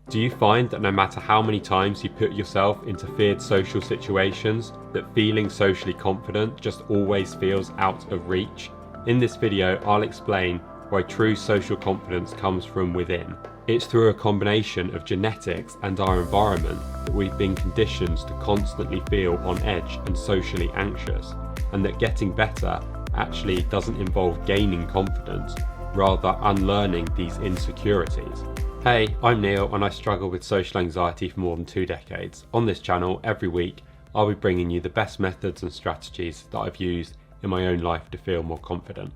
Do you find that no matter how many times you put yourself into feared social situations, that feeling socially confident just always feels out of reach? In this video, I'll explain why true social confidence comes from within. It's through a combination of genetics and our environment that we've been conditioned to constantly feel on edge and socially anxious, and that getting better actually doesn't involve gaining confidence, rather unlearning these insecurities. Hey, I'm Neil and I struggle with social anxiety for more than 2 decades. On this channel, every week, I'll be bringing you the best methods and strategies that I've used in my own life to feel more confident.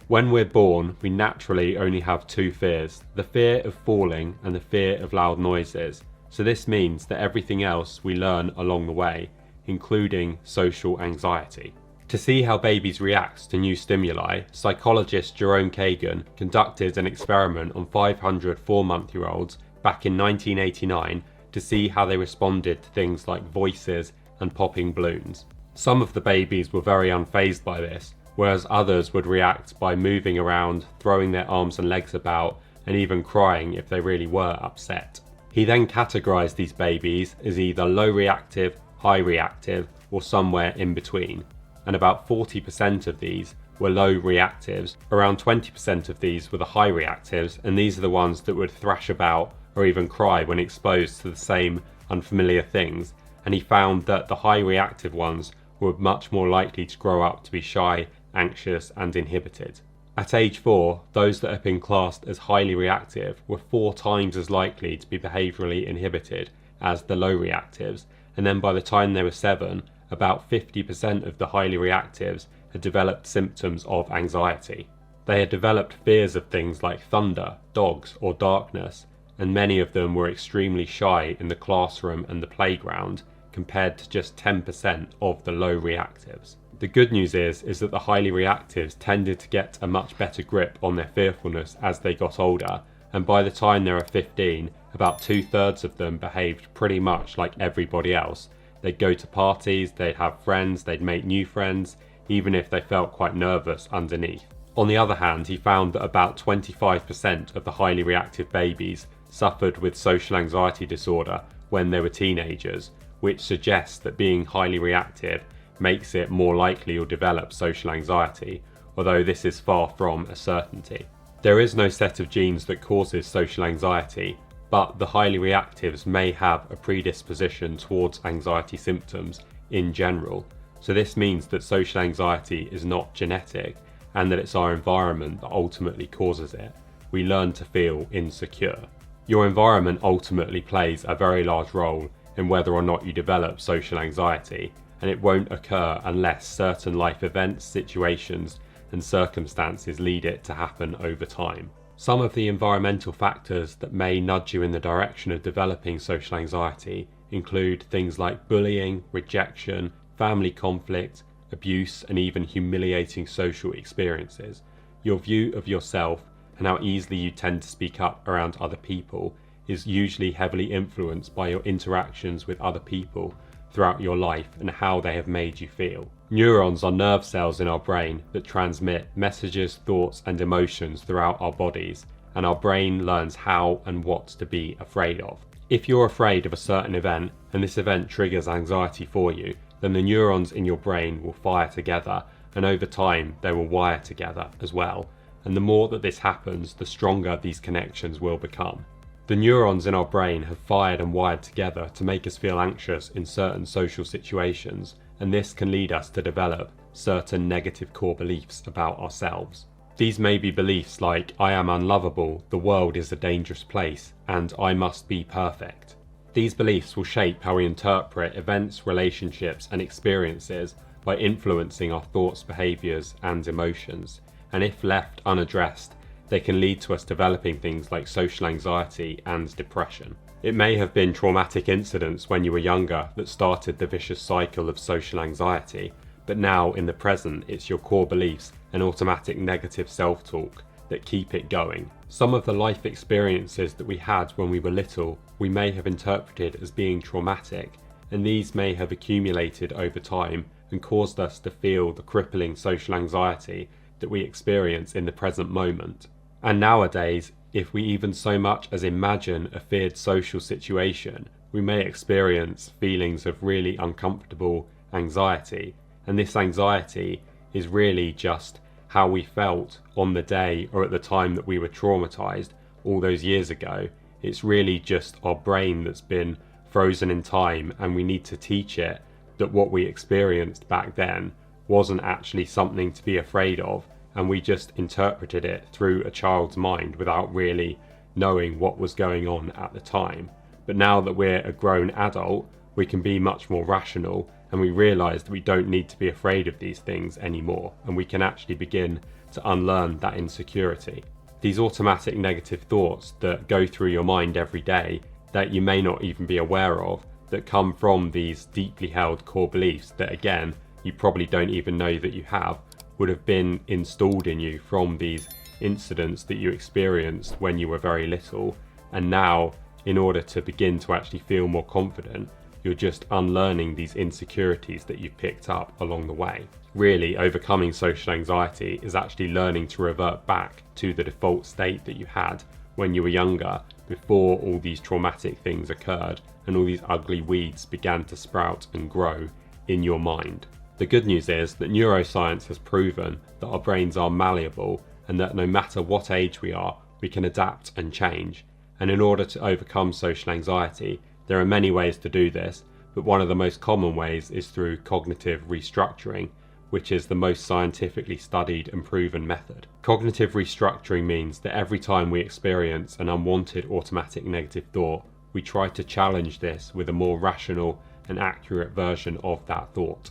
When we're born, we naturally only have 2 fears, the fear of falling and the fear of loud noises. So this means that everything else we learn along the way, including social anxiety. To see how babies react to new stimuli, psychologist Jerome Kagan conducted an experiment on 500 4-month-olds back in 1989 to see how they responded to things like voices and popping balloons. Some of the babies were very unfazed by this, whereas others would react by moving around, throwing their arms and legs about, and even crying if they really were upset. He then categorized these babies as either low reactive, high reactive, or somewhere in between. And about 40% of these were low reactives, around 20% of these were the high reactives, and these are the ones that would thrash about or even cry when exposed to the same unfamiliar things, and he found that the high reactive ones were much more likely to grow up to be shy, anxious and inhibited. At age 4, those that have been classed as highly reactive were 4 times as likely to be behaviourally inhibited as the low reactives, and then by the time they were 7, about 50% of the highly reactives had developed symptoms of anxiety. They had developed fears of things like thunder, dogs or darkness, and many of them were extremely shy in the classroom and the playground compared to just 10% of the low reactives. The good news is that the highly reactives tended to get a much better grip on their fearfulness as they got older, and by the time they were 15, about 2/3 of them behaved pretty much like everybody else. They'd go to parties, they'd have friends, they'd make new friends, even if they felt quite nervous underneath. On the other hand, he found that about 25% of the highly reactive babies suffered with social anxiety disorder when they were teenagers, which suggests that being highly reactive makes it more likely you'll develop social anxiety, although this is far from a certainty. There is no set of genes that causes social anxiety, but the highly reactives may have a predisposition towards anxiety symptoms in general. So this means that social anxiety is not genetic and that it's our environment that ultimately causes it. We learn to feel insecure. Your environment ultimately plays a very large role in whether or not you develop social anxiety, and it won't occur unless certain life events, situations and circumstances lead it to happen over time. Some of the environmental factors that may nudge you in the direction of developing social anxiety include things like bullying, rejection, family conflict, abuse, and even humiliating social experiences. Your view of yourself and how easily you tend to speak up around other people is usually heavily influenced by your interactions with other people throughout your life and how they have made you feel. Neurons are nerve cells in our brain that transmit messages, thoughts and emotions throughout our bodies, and our brain learns how and what to be afraid of. If you're afraid of a certain event and this event triggers anxiety for you, then the neurons in your brain will fire together, and over time they will wire together as well. And the more that this happens, the stronger these connections will become. The neurons in our brain have fired and wired together to make us feel anxious in certain social situations, and this can lead us to develop certain negative core beliefs about ourselves. These may be beliefs like, I am unlovable, the world is a dangerous place, and I must be perfect. These beliefs will shape how we interpret events, relationships, and experiences by influencing our thoughts, behaviours, and emotions, and if left unaddressed, they can lead to us developing things like social anxiety and depression. It may have been traumatic incidents when you were younger that started the vicious cycle of social anxiety, but now in the present it's your core beliefs and automatic negative self-talk that keep it going. Some of the life experiences that we had when we were little we may have interpreted as being traumatic, and these may have accumulated over time and caused us to feel the crippling social anxiety that we experience in the present moment. And nowadays, if we even so much as imagine a feared social situation, we may experience feelings of really uncomfortable anxiety. And this anxiety is really just how we felt on the day or at the time that we were traumatized all those years ago. It's really just our brain that's been frozen in time, and we need to teach it that what we experienced back then wasn't actually something to be afraid of, and we just interpreted it through a child's mind without really knowing what was going on at the time. But now that we're a grown adult, we can be much more rational, and we realise that we don't need to be afraid of these things anymore, and we can actually begin to unlearn that insecurity. These automatic negative thoughts that go through your mind every day that you may not even be aware of, that come from these deeply held core beliefs that, again, you probably don't even know that you have, would have been installed in you from these incidents that you experienced when you were very little. And now, in order to begin to actually feel more confident, you're just unlearning these insecurities that you've picked up along the way. Really, overcoming social anxiety is actually learning to revert back to the default state that you had when you were younger, before all these traumatic things occurred and all these ugly weeds began to sprout and grow in your mind. The good news is that neuroscience has proven that our brains are malleable, and that no matter what age we are, we can adapt and change. And in order to overcome social anxiety, there are many ways to do this, but one of the most common ways is through cognitive restructuring, which is the most scientifically studied and proven method. Cognitive restructuring means that every time we experience an unwanted automatic negative thought, we try to challenge this with a more rational and accurate version of that thought.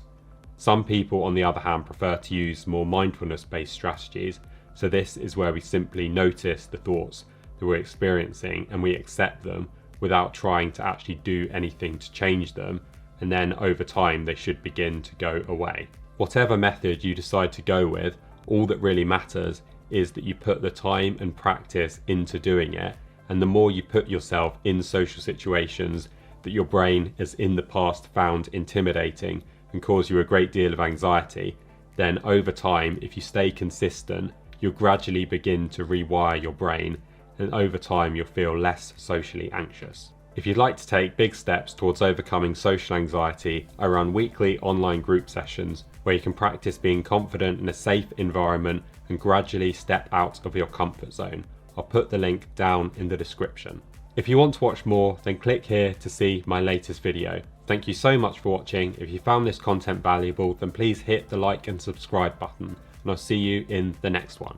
Some people, on the other hand, prefer to use more mindfulness-based strategies, so this is where we simply notice the thoughts that we're experiencing and we accept them without trying to actually do anything to change them, and then over time they should begin to go away. Whatever method you decide to go with, all that really matters is that you put the time and practice into doing it, and the more you put yourself in social situations that your brain has in the past found intimidating and cause you a great deal of anxiety, then over time, if you stay consistent, you'll gradually begin to rewire your brain, and over time you'll feel less socially anxious. If you'd like to take big steps towards overcoming social anxiety, I run weekly online group sessions where you can practice being confident in a safe environment and gradually step out of your comfort zone. I'll put the link down in the description. If you want to watch more, then click here to see my latest video. Thank you so much for watching. If you found this content valuable, then please hit the like and subscribe button, and I'll see you in the next one.